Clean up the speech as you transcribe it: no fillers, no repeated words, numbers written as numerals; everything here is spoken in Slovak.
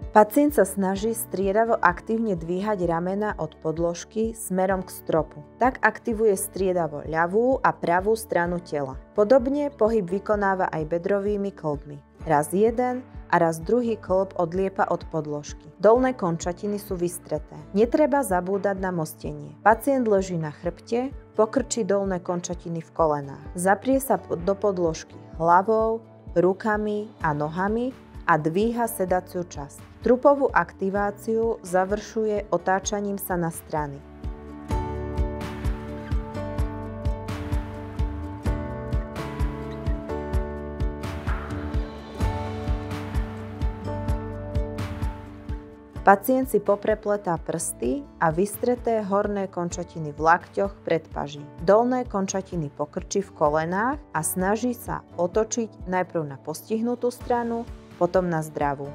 Pacient sa snaží striedavo aktívne dvíhať ramena od podložky smerom k stropu. Tak aktivuje striedavo ľavú a pravú stranu tela. Podobne pohyb vykonáva aj bedrovými kĺbmi. Raz jeden a raz druhý kĺb odliepa od podložky. Dolné končatiny sú vystreté. Netreba zabúdať na mostenie. Pacient leží na chrbte, pokrčí dolné končatiny v kolenách. Zaprie sa do podložky hlavou, rukami a nohami a dvíha sedaciu časť. Trupovú aktiváciu završuje otáčaním sa na strany. Pacient si poprepletá prsty a vystreté horné končatiny v lakťoch pred paží. Dolné končatiny pokrčí v kolenách a snaží sa otočiť najprv na postihnutú stranu, potom na zdravú.